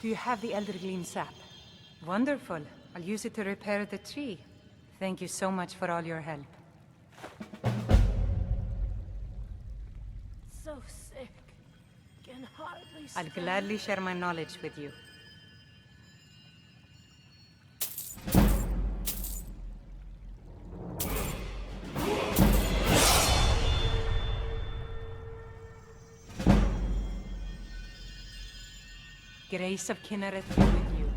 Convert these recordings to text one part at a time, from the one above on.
Do you have the Eldergleam sap? Wonderful. I'll use it to repair the tree. Thank you so much for all your help. So sick. Can hardly I'll gladly share my knowledge with you. Grace of Kinneret be with you.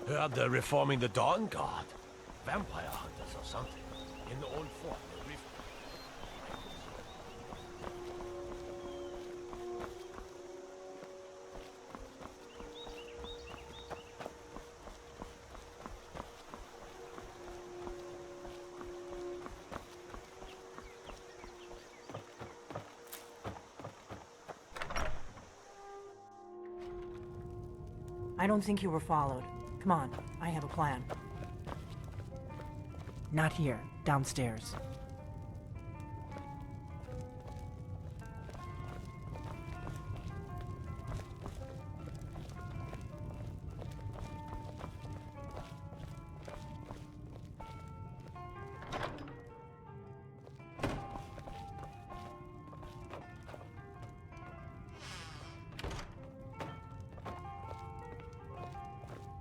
Heard they're reforming the Dawn Guard. Vampire hunters or something. In the old fort. I don't think you were followed. Come on, I have a plan. Not here, downstairs.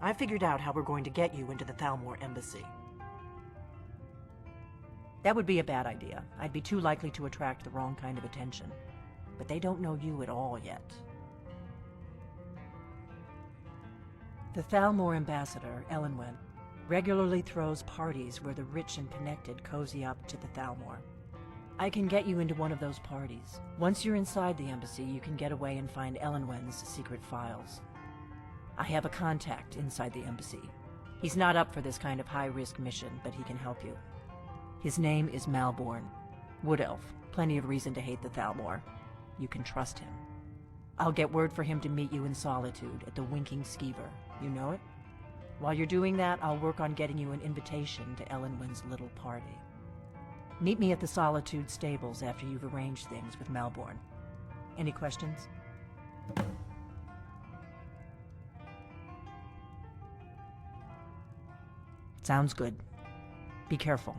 I figured out how we're going to get you into the Thalmor embassy. That would be a bad idea. I'd be too likely to attract the wrong kind of attention. But they don't know you at all yet. The Thalmor ambassador, Elenwen, regularly throws parties where the rich and connected cozy up to the Thalmor. I can get you into one of those parties. Once you're inside the embassy, you can get away and find Elenwen's secret files. I have a contact inside the embassy. He's not up for this kind of high-risk mission, but he can help you. His name is Malborn. Wood Elf. Plenty of reason to hate the Thalmor. You can trust him. I'll get word for him to meet you in Solitude at the Winking Skeever. You know it? While you're doing that, I'll work on getting you an invitation to Elenwen's little party. Meet me at the Solitude stables after you've arranged things with Malborn. Any questions? Sounds good. Be careful.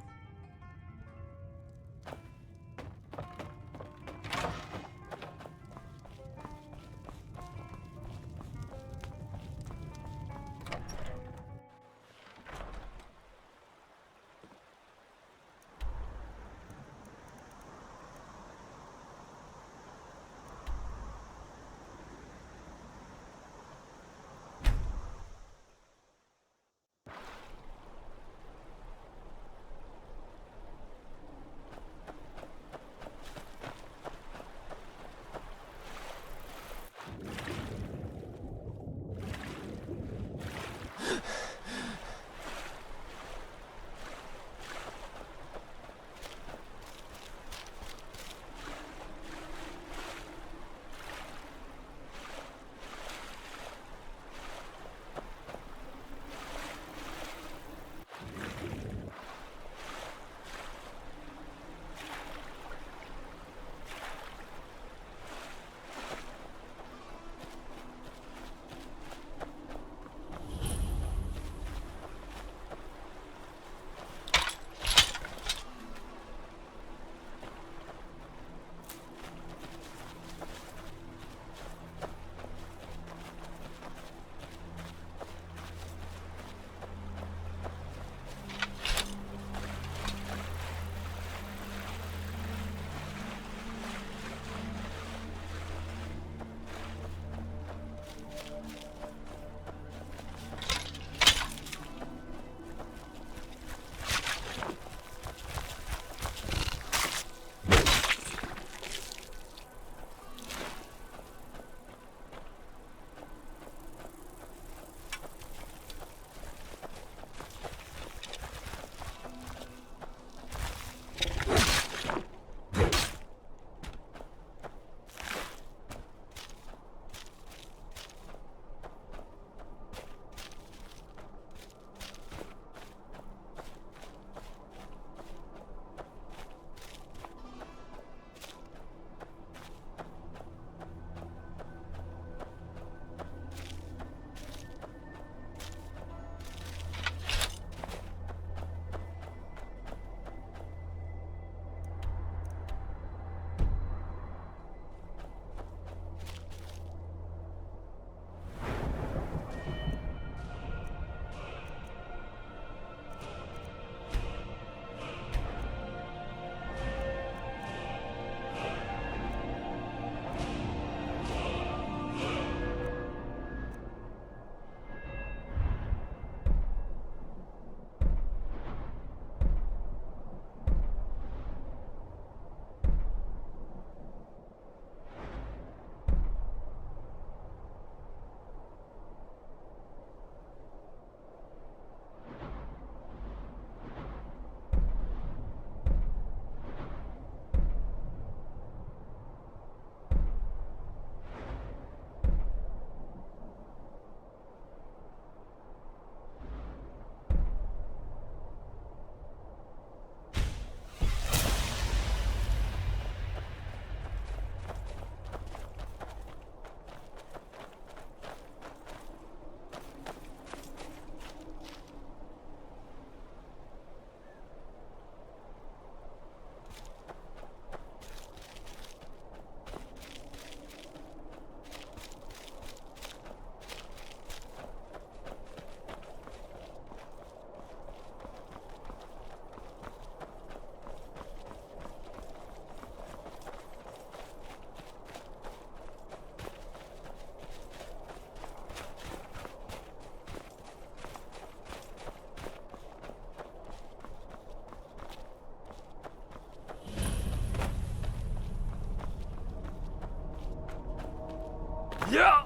Yeah!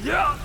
Yeah!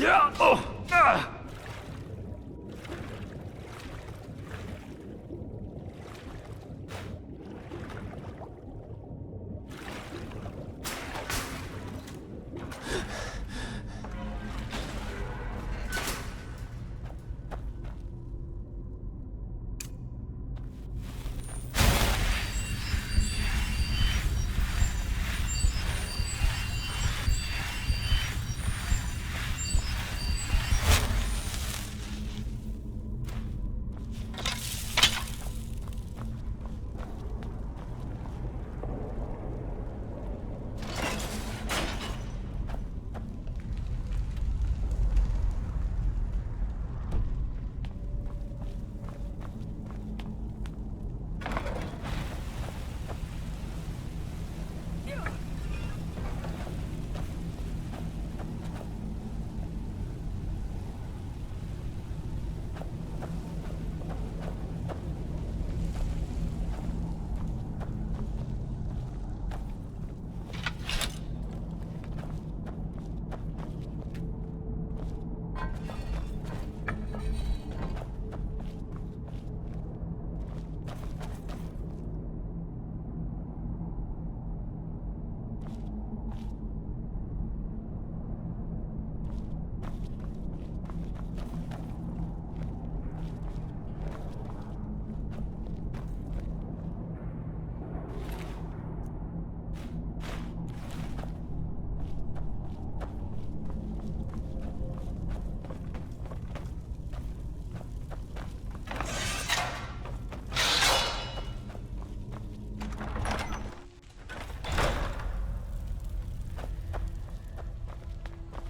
Yeah! Oh! Ah!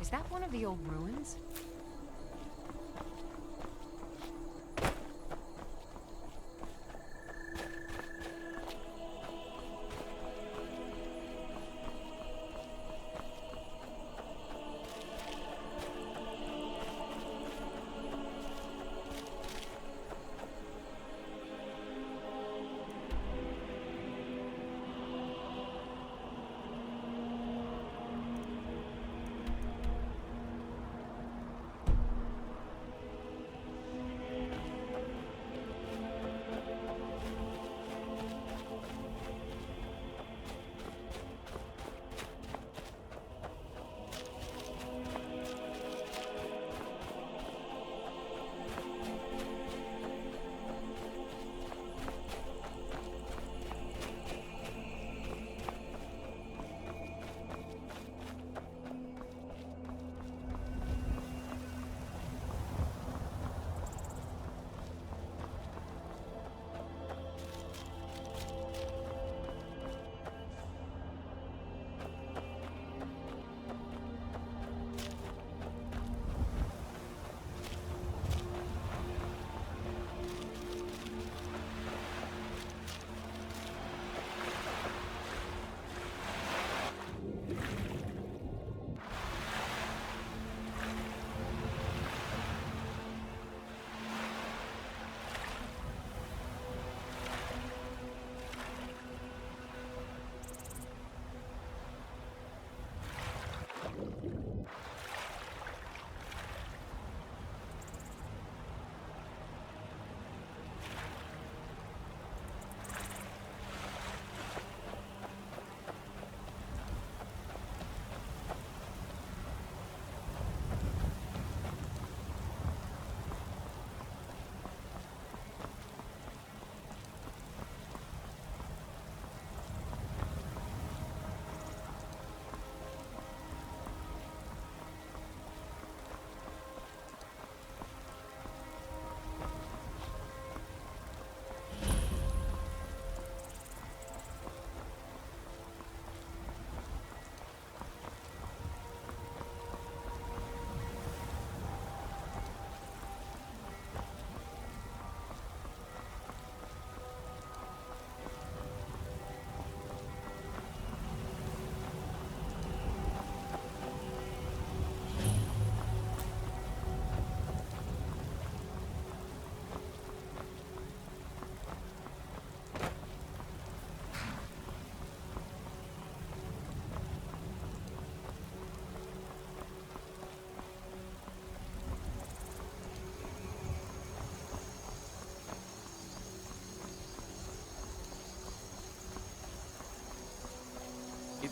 Is that one of the old ruins?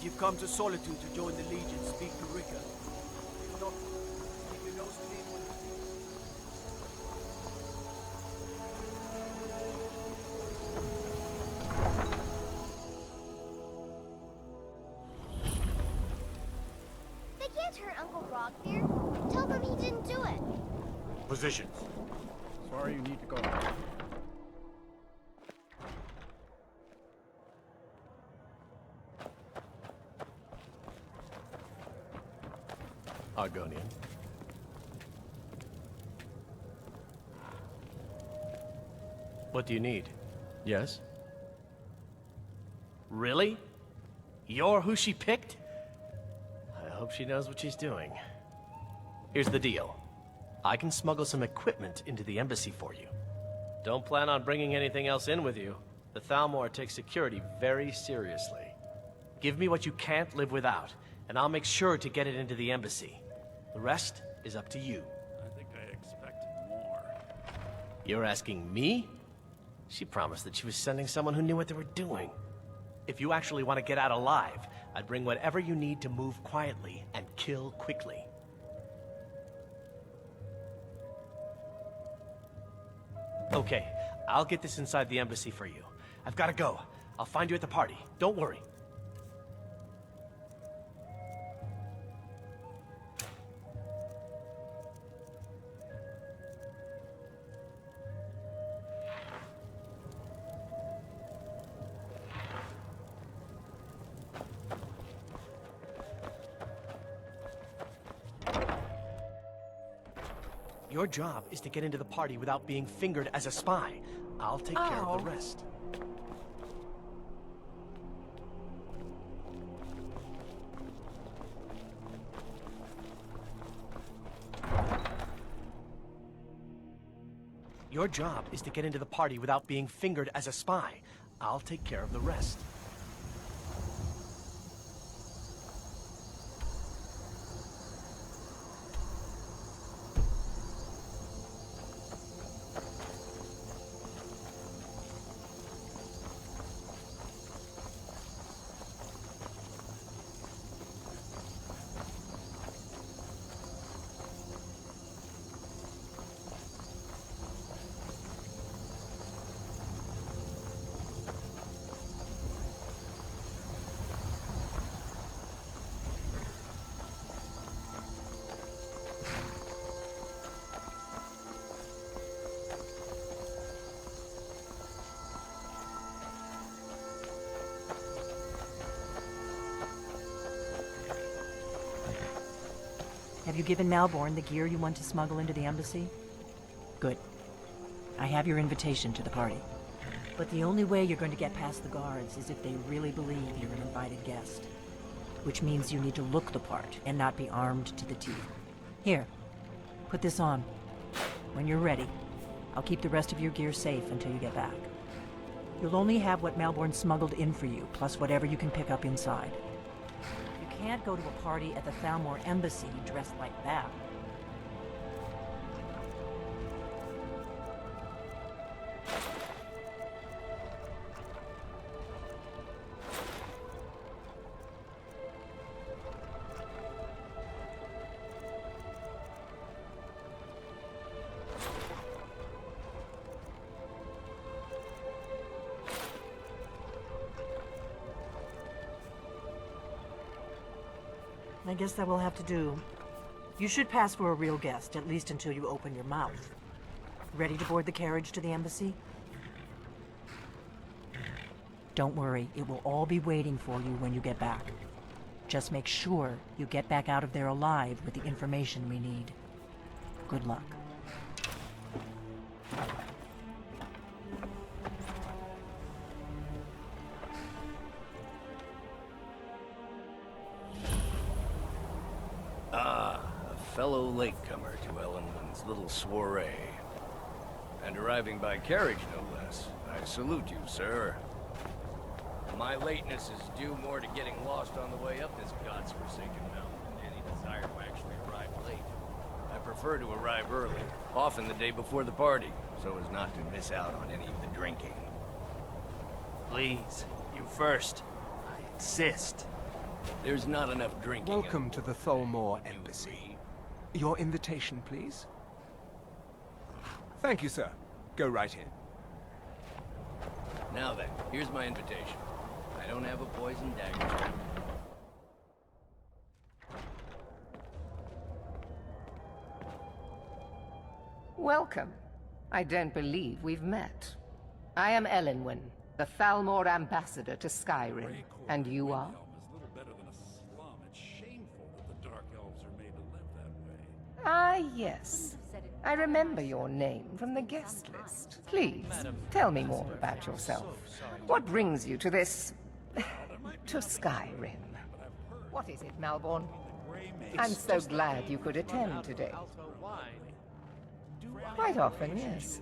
you've come to Solitude to join the Legion, speak to Rika. If not, keep your nose clean when you speak. They can't hurt Uncle Rockbeard. Tell them he didn't do it. Positions. Sorry, you need to go. Argonian. What do you need? Yes? Really? You're who she picked? I hope she knows what she's doing. Here's the deal. I can smuggle some equipment into the embassy for you. Don't plan on bringing anything else in with you. The Thalmor takes security very seriously. Give me what you can't live without, and I'll make sure to get it into the embassy. The rest is up to you. I think I expected more. You're asking me? She promised that she was sending someone who knew what they were doing. If you actually want to get out alive, I'd bring whatever you need to move quietly and kill quickly. Okay, I'll get this inside the embassy for you. I've got to go. I'll find you at the party. Don't worry. Your job is to get into the party without being fingered as a spy. I'll take care of the rest. Your job is to get into the party without being fingered as a spy. I'll take care of the rest. Have you given Malborn the gear you want to smuggle into the embassy? Good. I have your invitation to the party. But the only way you're going to get past the guards is if they really believe you're an invited guest. Which means you need to look the part and not be armed to the teeth. Here, put this on. When you're ready, I'll keep the rest of your gear safe until you get back. You'll only have what Malborn smuggled in for you, plus whatever you can pick up inside. You can't go to a party at the Thalmor embassy dressed like that. I guess that will have to do. You should pass for a real guest, at least until you open your mouth. Ready to board the carriage to the embassy? Don't worry, it will all be waiting for you when you get back. Just make sure you get back out of there alive with the information we need. Good luck. Fellow latecomer to Ellenwood's little soiree. And arriving by carriage, no less. I salute you, sir. My lateness is due more to getting lost on the way up this god's-forsaken mountain than any desire to actually arrive late. I prefer to arrive early, often the day before the party, so as not to miss out on any of the drinking. Please, you first. I insist. There's not enough drinking. Welcome to the Thalmor Embassy. Your invitation, please? Thank you, sir. Go right in. Now then, here's my invitation. I don't have a poison dagger. Welcome. I don't believe we've met. I am Elenwen, the Thalmor ambassador to Skyrim. And you are? Ah, yes. I remember your name from the guest list. Please, tell me more about yourself. What brings you to this... to Skyrim? What is it, Malborn? I'm so glad you could attend today. Quite often, yes.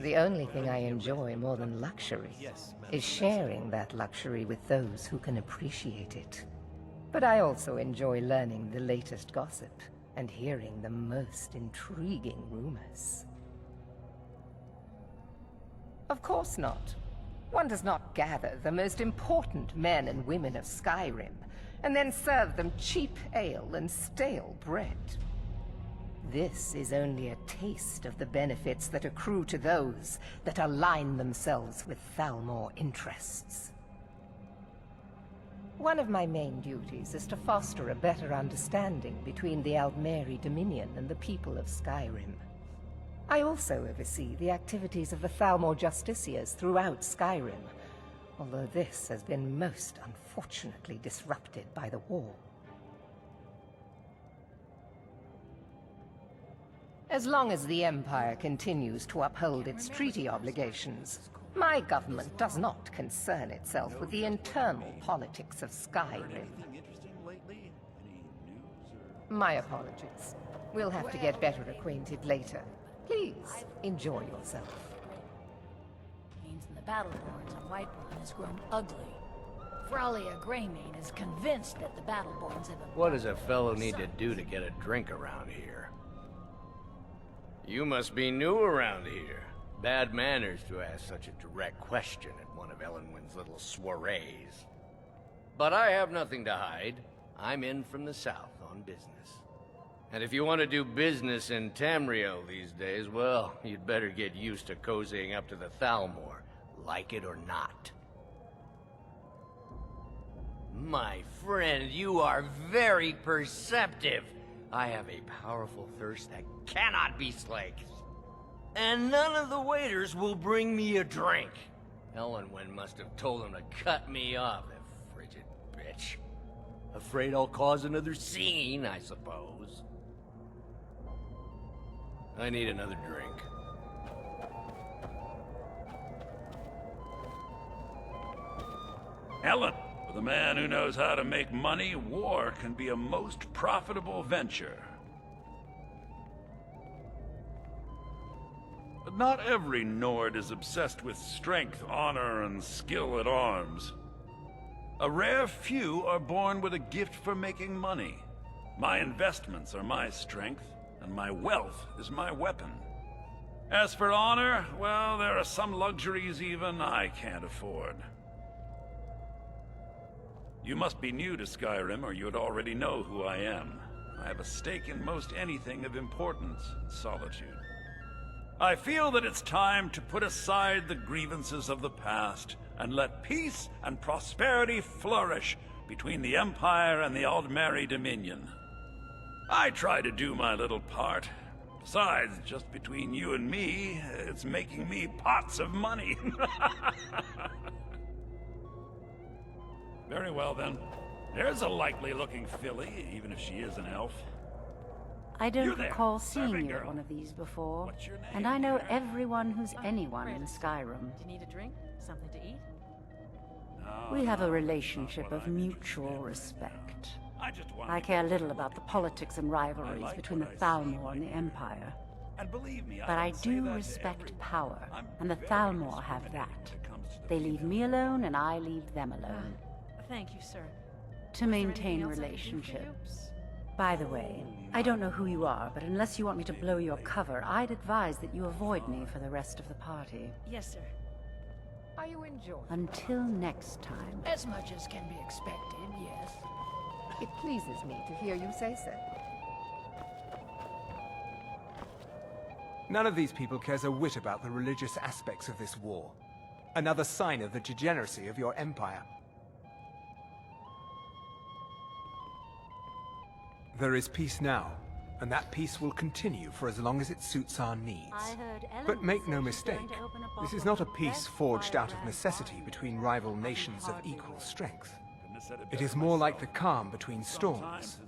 The only thing I enjoy more than luxury is sharing that luxury with those who can appreciate it. But I also enjoy learning the latest gossip and hearing the most intriguing rumors. Of course not. One does not gather the most important men and women of Skyrim and then serve them cheap ale and stale bread. This is only a taste of the benefits that accrue to those that align themselves with Thalmor interests. One of my main duties is to foster a better understanding between the Aldmeri Dominion and the people of Skyrim. I also oversee the activities of the Thalmor Justiciars throughout Skyrim, although this has been most unfortunately disrupted by the war. As long as the Empire continues to uphold its treaty obligations, my government does not concern itself with the internal politics of Skyrim. My apologies. We'll have to get better acquainted later. Please, enjoy yourself. Means in the Battleborns on Whiteborn has grown ugly. Fralia Greymane is convinced that the Battleborns have... What does a fellow need to do to get a drink around here? You must be new around here. Bad manners to ask such a direct question at one of Elenwen's little soirees. But I have nothing to hide. I'm in from the south on business. And if you want to do business in Tamriel these days, well, you'd better get used to cozying up to the Thalmor, like it or not. My friend, you are very perceptive. I have a powerful thirst that cannot be slaked. And none of the waiters will bring me a drink. Elenwen must have told them to cut me off, that frigid bitch. Afraid I'll cause another scene, I suppose. I need another drink. Ellen, for the man who knows how to make money, war can be a most profitable venture. But not every Nord is obsessed with strength, honor, and skill at arms. A rare few are born with a gift for making money. My investments are my strength, and my wealth is my weapon. As for honor, well, there are some luxuries even I can't afford. You must be new to Skyrim, or you'd already know who I am. I have a stake in most anything of importance in Solitude. I feel that it's time to put aside the grievances of the past and let peace and prosperity flourish between the Empire and the Aldmeri Dominion. I try to do my little part. Besides, just between you and me, it's making me pots of money. Very well, then. There's a likely-looking filly, even if she is an elf. I don't recall seeing you at one of these before, and I know everyone who's anyone in Skyrim. Do you need a drink? Something to eat? We have a relationship of mutual respect. I care little about the politics and rivalries between the Thalmor and the Empire. But I do respect power, and the Thalmor have that. They leave me alone, and I leave them alone. Thank you, sir. To maintain relationships. By the way, I don't know who you are, but unless you want me to blow your cover, I'd advise that you avoid me for the rest of the party. Yes, sir. Are you enjoying? Until next time. As much as can be expected, yes. It pleases me to hear you say so. None of these people cares a whit about the religious aspects of this war. Another sign of the degeneracy of your empire. There is peace now, and that peace will continue for as long as it suits our needs. But make no mistake, this is not a peace forged out of necessity between rival nations of equal strength. It is more like the calm between storms,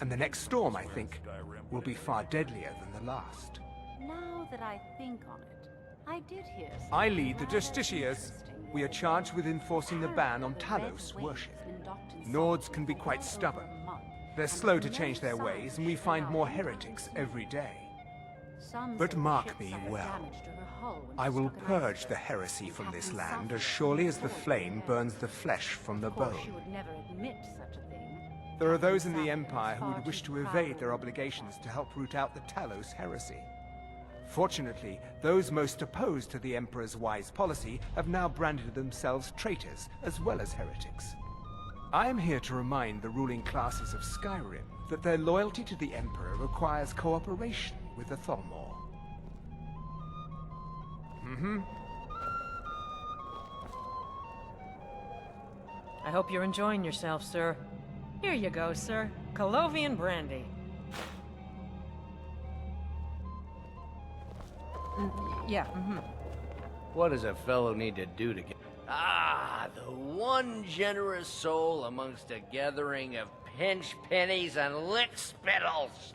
and the next storm, I think, will be far deadlier than the last. Now that I think on it, I did hear something I lead the rather Justiciars. interesting. We are charged with enforcing the ban on Talos worship. Nords can be quite stubborn. They're slow to change their ways, and we find more heretics every day. But mark me well. I will purge the heresy from this land as surely as the flame burns the flesh from the bone. There are those in the Empire who would wish to evade their obligations to help root out the Talos heresy. Fortunately, those most opposed to the Emperor's wise policy have now branded themselves traitors as well as heretics. I am here to remind the ruling classes of Skyrim that their loyalty to the Emperor requires cooperation with the Thalmor. I hope you're enjoying yourself, sir. Here you go, sir. Colovian brandy. Yeah, What does a fellow need to do to get... Ah, the one generous soul amongst a gathering of pinch pennies and lick spittles.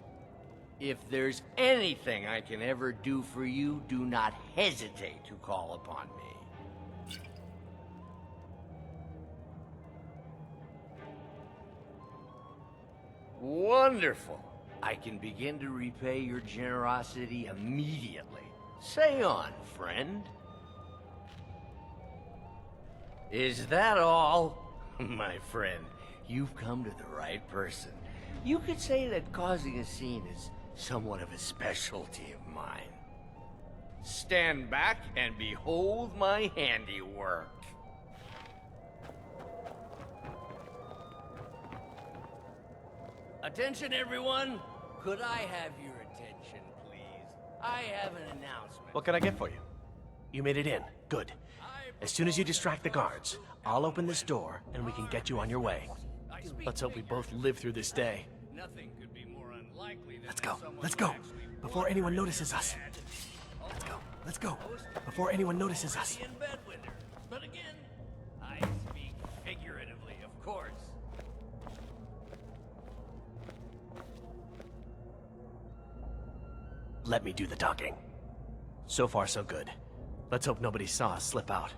If there's anything I can ever do for you, do not hesitate to call upon me. Wonderful. I can begin to repay your generosity immediately. Say on, friend. Is that all? My friend, you've come to the right person. You could say that causing a scene is somewhat of a specialty of mine. Stand back and behold my handiwork. Attention, everyone. Could I have your attention, please? I have an announcement. What can I get for you? You made it in. Good. As soon as you distract the guards, I'll open this door and we can get you on your way. Let's hope we both live through this day. Nothing could be more unlikely than Let's go, before anyone notices us. Let's go, before anyone notices us. But again, I speak figuratively, of course. Let me do the talking. So far, so good. Let's hope nobody saw us slip out.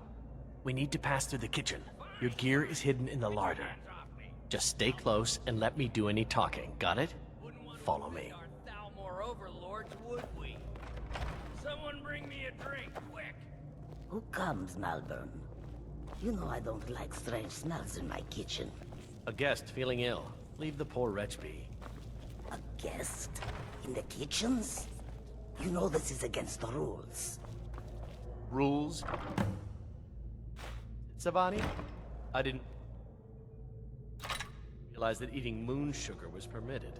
We need to pass through the kitchen. Your gear is hidden in the larder. Just stay close and let me do any talking. Got it? Follow me. Thalmor overlords, would we? Someone bring me a drink, quick. Who comes, Malvern? You know I don't like strange smells in my kitchen. A guest feeling ill. Leave the poor wretch be. A guest? In the kitchens? You know this is against the rules. Rules? Savani? I didn't realize that eating moon sugar was permitted.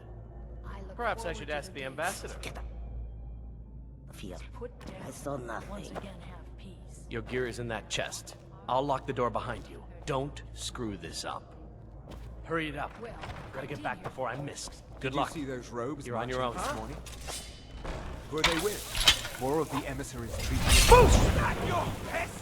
Perhaps I should ask the ambassador. Fear. I saw nothing. Your gear is in that chest. I'll lock the door behind you. Don't screw this up. Hurry it up. Gotta get back before I miss. Good luck. Did you see those robes You're on your own. this morning? Who are they with? More of the emissaries treating Boost at your pest!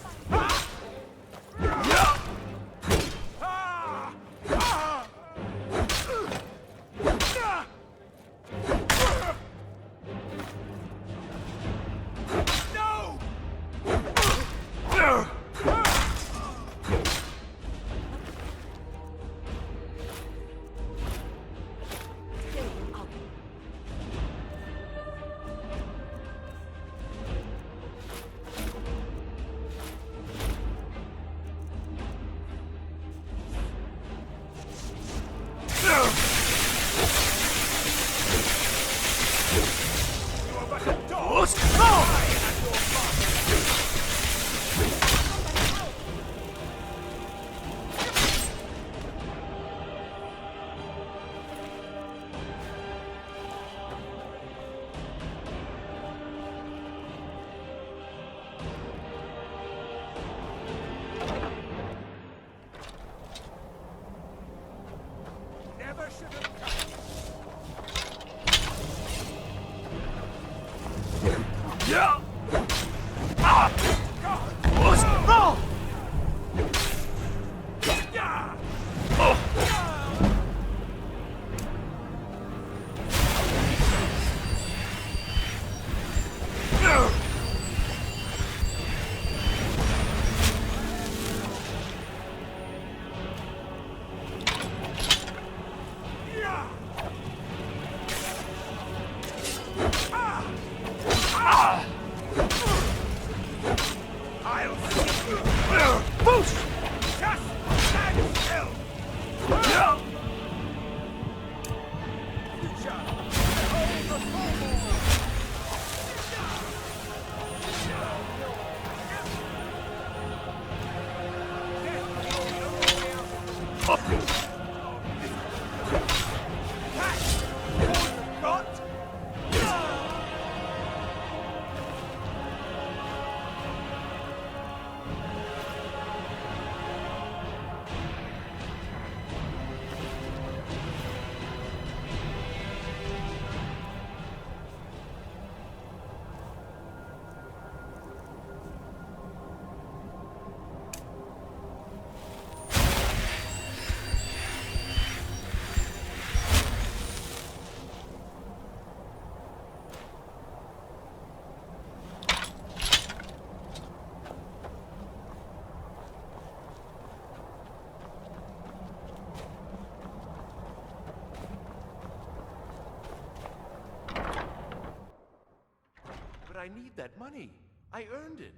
I need that money. I earned it.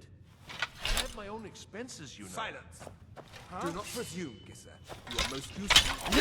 I had my own expenses, you know. Silence! Huh? Do not presume, Gisser. You are most useful.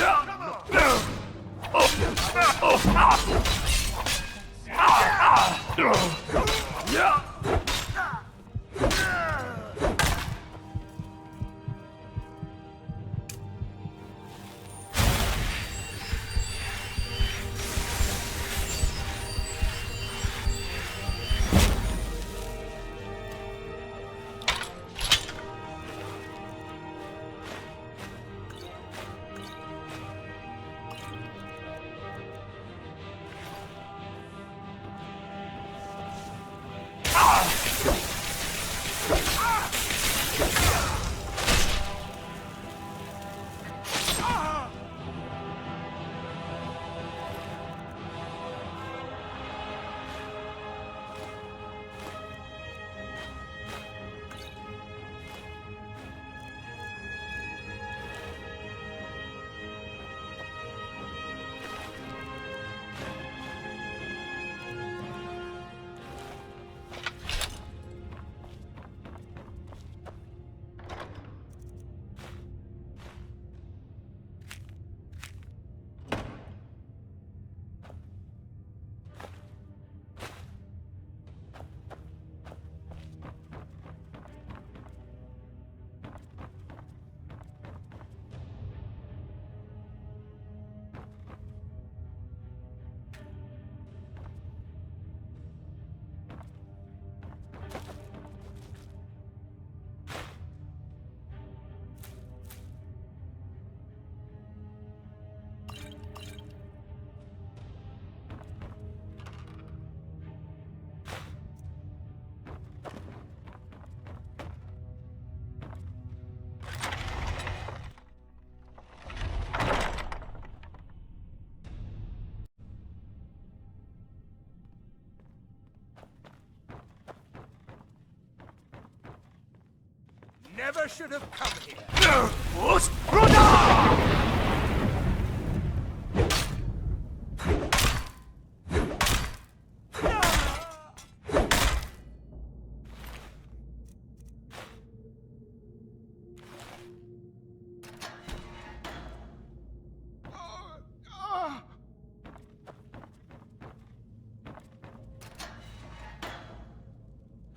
Never should have come here.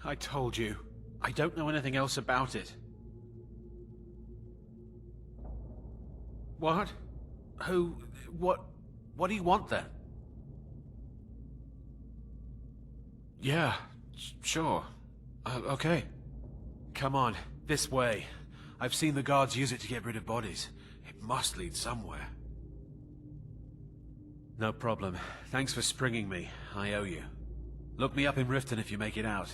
I told you. I don't know anything else about it. What? Who? What do you want then? Yeah, sure. Okay. Come on, this way. I've seen the guards use it to get rid of bodies. It must lead somewhere. No problem. Thanks for springing me. I owe you. Look me up in Riften if you make it out.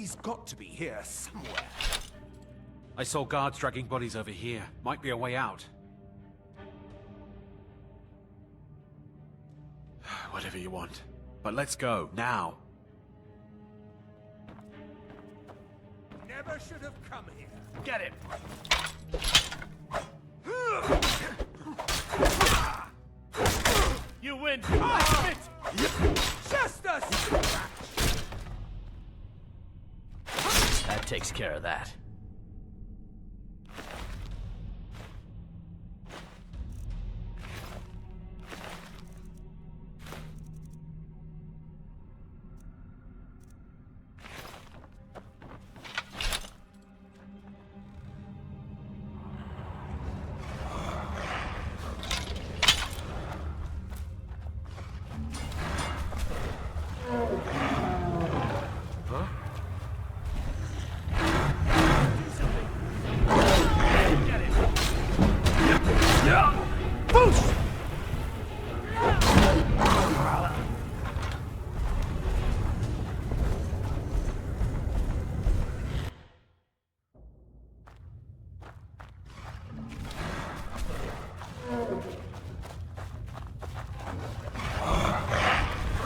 He's got to be here somewhere. I saw guards dragging bodies over here. Might be a way out. Whatever you want. But let's go, now. Never should have come here. Get it! You win! Just a scratch! That takes care of that.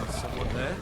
Someone there?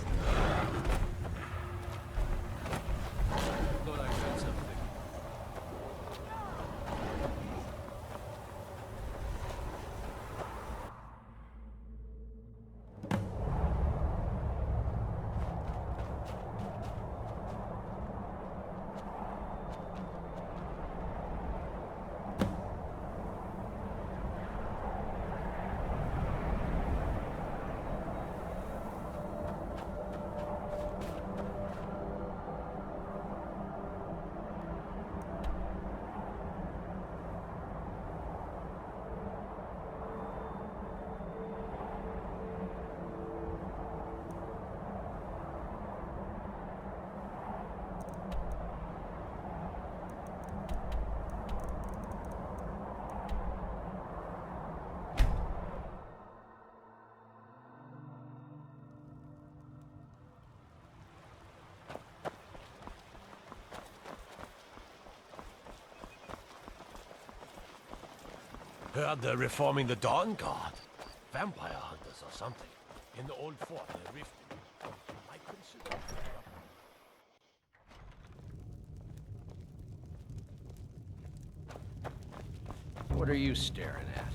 Heard they're reforming the Dawn Guard. Vampire hunters or something. In the old fort near Rift. I consider... What are you staring at?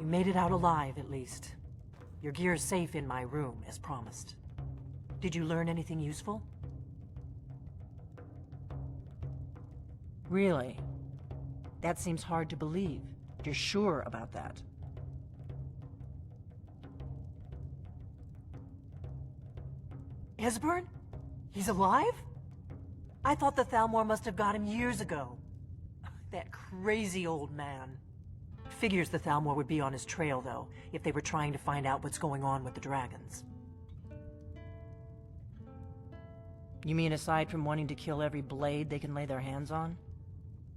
You made it out alive, at least. Your gear's safe in my room, as promised. Did you learn anything useful? Really? That seems hard to believe. You're sure about that? Esbern? He's alive? I thought the Thalmor must have got him years ago. That crazy old man. Figures the Thalmor would be on his trail, though, if they were trying to find out what's going on with the dragons. You mean aside from wanting to kill every blade they can lay their hands on?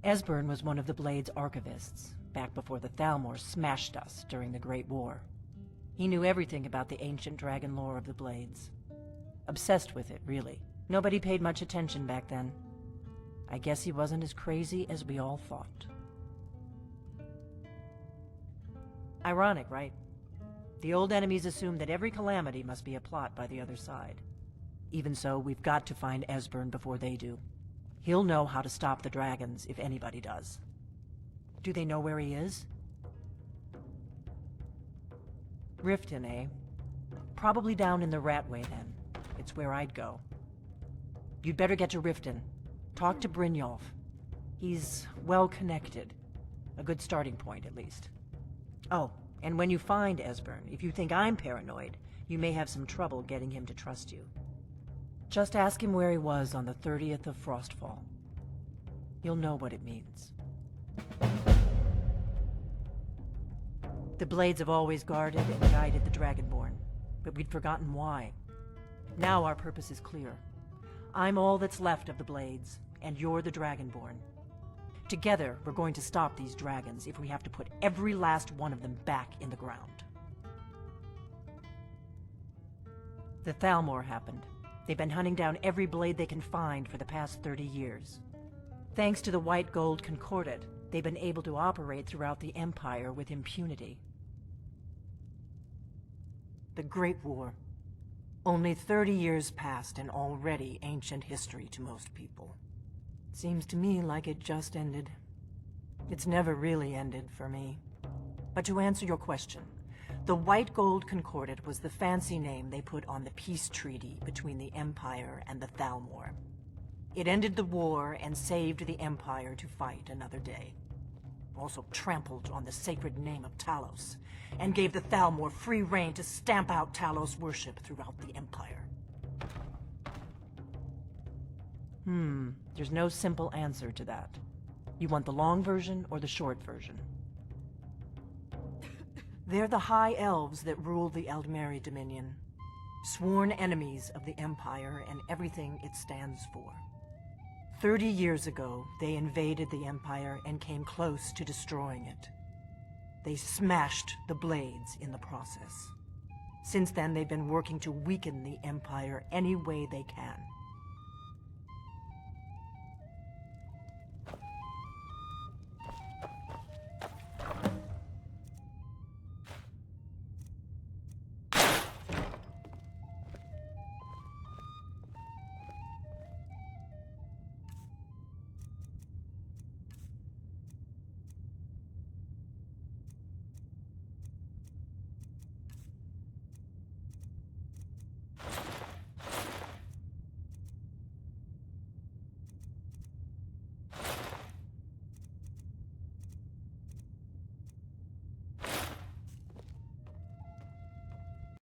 Esbern was one of the Blade's archivists, back before the Thalmor smashed us during the Great War. He knew everything about the ancient dragon lore of the Blades. Obsessed with it, really. Nobody paid much attention back then. I guess he wasn't as crazy as we all thought. Ironic, right? The old enemies assumed that every calamity must be a plot by the other side. Even so, we've got to find Esbern before they do. He'll know how to stop the dragons, if anybody does. Do they know where he is? Riften, eh? Probably down in the Ratway, then. It's where I'd go. You'd better get to Riften. Talk to Brynjolf. He's well-connected. A good starting point, at least. Oh, and when you find Esbern, if you think I'm paranoid, you may have some trouble getting him to trust you. Just ask him where he was on the 30th of Frostfall. You'll know what it means. The Blades have always guarded and guided the Dragonborn, but we'd forgotten why. Now our purpose is clear. I'm all that's left of the Blades, and you're the Dragonborn. Together, we're going to stop these dragons if we have to put every last one of them back in the ground. The Thalmor happened. They've been hunting down every blade they can find for the past 30 years. Thanks to the White Gold Concordat, they've been able to operate throughout the Empire with impunity. The Great War. Only 30 years passed and already ancient history to most people. Seems to me like it just ended. It's never really ended for me. But to answer your question, the White Gold Concordat was the fancy name they put on the peace treaty between the Empire and the Thalmor. It ended the war and saved the Empire to fight another day. Also trampled on the sacred name of Talos, and gave the Thalmor free rein to stamp out Talos worship throughout the Empire. There's no simple answer to that. You want the long version or the short version? They're the High Elves that rule the Eldmeri Dominion, sworn enemies of the Empire and everything it stands for. 30 years ago, they invaded the Empire and came close to destroying it. They smashed the blades in the process. Since then, they've been working to weaken the Empire any way they can.